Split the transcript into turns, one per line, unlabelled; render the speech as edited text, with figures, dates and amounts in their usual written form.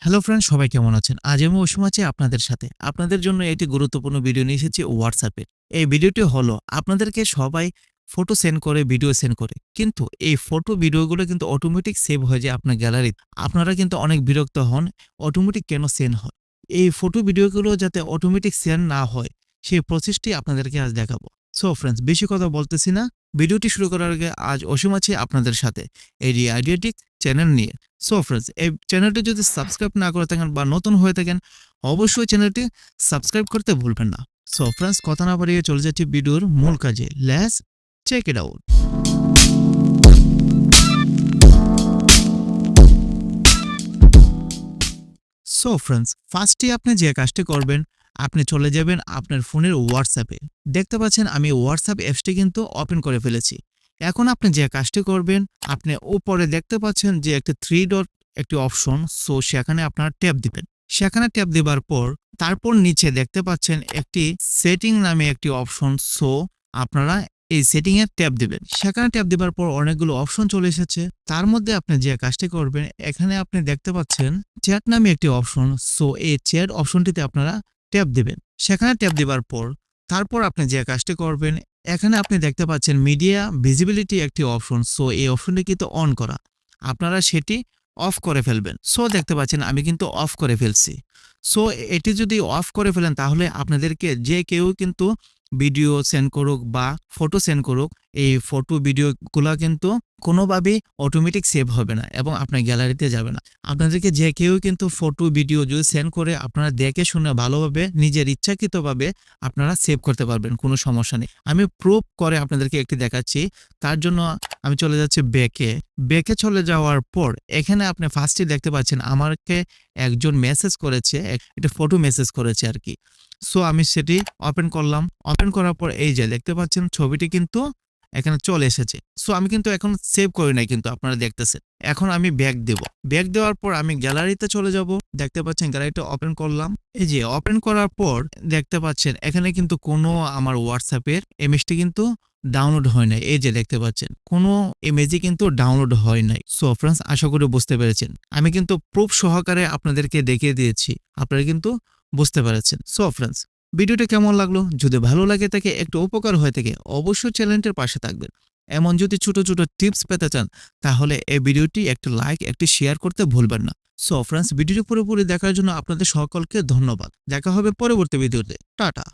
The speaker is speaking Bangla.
হ্যালো ফ্রেন্ডস, সবাই কেমন আছেন? আজ আমি অসীম আছি আপনাদের সাথে। আপনাদের জন্য একটি গুরুত্বপূর্ণ ভিডিও নিয়ে এসেছি হোয়াটসঅ্যাপে। এই ভিডিওটি হলো আপনাদেরকে সবাই ফটো সেন্ড করে, ভিডিও সেন্ড করে। কিন্তু এই ফটো ভিডিওগুলো কিন্তু অটোমেটিক সেভ হয়ে যায় আপনার গ্যালারিতে। আপনারা কিন্তু অনেক বিরক্ত হন, অটোমেটিক কেন সেন্ড হয়? এই ফটো ভিডিওগুলো যাতে অটোমেটিক সেন্ড না হয়, সেই প্রসেসটি আপনাদেরকে আজ দেখাবো। সো ফ্রেন্ডস, বেশি কথা বলতেছি না। ভিডিওটি শুরু করার আগে আজ অসীম আছি আপনাদের সাথে এই আইডিয়াটিক চ্যানেল নিয়ে। সো ফ্রেন্ডস, এই চ্যানেলটি যদি সাবস্ক্রাইব না করে থাকেন বা নতুন হয়ে থাকেন, অবশ্যই চ্যানেলটি সাবস্ক্রাইব করতে ভুলবেন না। সো ফ্রেন্ডস, কথা না বাড়িয়ে চলে যাচ্ছি ভিডিওর মূল কাজে। Let's check it out. So friends, ফার্স্টে আপনি যে কাজটি করবেন, আপনি চলে যাবেন আপনার ফোনের হোয়াটসঅ্যাপে। দেখতে পাচ্ছেন আমি হোয়াটসঅ্যাপ অ্যাপসটি কিন্তু ওপেন করে ফেলেছি। এখন আপনি যে কাজটি করবেন, আপনি উপরে দেখতে পাচ্ছেন যে একটি থ্রি ডট একটি অপশন, সো সেখানে আপনার ট্যাপ দিবেন। সেখানে ট্যাপ দেবার পর তারপর নিচে দেখতে পাচ্ছেন একটি সেটিং নামে একটি অপশন, সো আপনারা এই সেটিং এর ট্যাপ দিবেন। সেখানে ট্যাপ দেবার পর অনেকগুলো অপশন চলে এসেছে। তার মধ্যে আপনি যে কাজটি করবেন, এখানে আপনি দেখতে পাচ্ছেন চ্যাট নামে একটি অপশন, সো এই চ্যাট অপশনটিতে আপনারা ট্যাপ দিবেন। সেখানে ট্যাপ দেবার পর তারপর আপনি যে কাজটি করবেন, এখানে আপনি দেখতে পাচ্ছেন মিডিয়া ভিজিবিলিটি একটি অপশন, সো এই অপশনটি কিন্তু অন করা। আপনারা সেটি অফ করে ফেলবেন। সো দেখতে পাচ্ছেন আমি কিন্তু অফ করে ফেলছি। সো এটি যদি অফ করে ফেলেন, তাহলে আপনাদেরকে যে কেউ কিন্তু ভিডিও সেন্ড করুক বা ফটো সেন্ড করুক, এই ফটো ভিডিওগুলো কিন্তু কোনোভাবেই অটোমেটিক সেভ হবে না এবং আপনার গ্যালারিতে যাবে না। আপনাদেরকে যে কেউ কিন্তু ফটো ভিডিও যদি সেন্ড করে, আপনারা দেখে শুনে ভালোভাবে নিজের ইচ্ছাকৃতভাবে আপনারা সেভ করতে পারবেন, কোনো সমস্যা নেই। আমি প্রুফ করে আপনাদেরকে একটি দেখাচ্ছি। তার জন্য আমি চলে যাচ্ছি ব্যাকে চলে যাওয়ার পর এখানে আপনি ফার্স্টে দেখতে পাচ্ছেন আমাকে একজন মেসেজ করেছে, একটা ফটো মেসেজ করেছে আর কি। সো আমি সেটি ওপেন করলাম। ওপেন করার পর এই যে দেখতে পাচ্ছেন ছবিটি কিন্তু এখানে চলে এসেছে। সো আমি কিন্তু এখন সেভ করি নাই, কিন্তু আপনারা দেখতেছেন। এখন আমি ব্যাক দেব। ব্যাক দেওয়ার পর আমি গ্যালারিতে চলে যাব। দেখতে পাচ্ছেন গ্যালারিটা ওপেন করলাম। এই যে ওপেন করার পর দেখতে পাচ্ছেন এখানে কিন্তু কোনো আমার হোয়াটসঅ্যাপের ইমেজটি কিন্তু ডাউনলোড হয় নাই। এই যে দেখতে পাচ্ছেন কোনো ইমেজই কিন্তু ডাউনলোড হয় নাই। সো ফ্রেন্ডস, আশা করি বুঝতে পেরেছেন। আমি কিন্তু প্রুফ সহকারে আপনাদেরকে দেখিয়ে দিয়েছি, আপনারা কিন্তু বুঝতে পেরেছেন। সো ফ্রেন্ডস, ভিডিওটা কেমন লাগলো? যদি ভালো লাগে থাকে, একটু উপকার হয়ে থাকে, অবশ্যই চ্যানেলটির পাশে থাকবেন। এমন যদি ছোট ছোট টিপস পেতে চান, তাহলে এই ভিডিওটি একটি লাইক, একটি শেয়ার করতে ভুলবেন না। সো ফ্রেন্ডস, ভিডিওটি পুরোপুরি দেখার জন্য আপনাদের সকলকে ধন্যবাদ। দেখা হবে পরবর্তী ভিডিওতে। টাটা।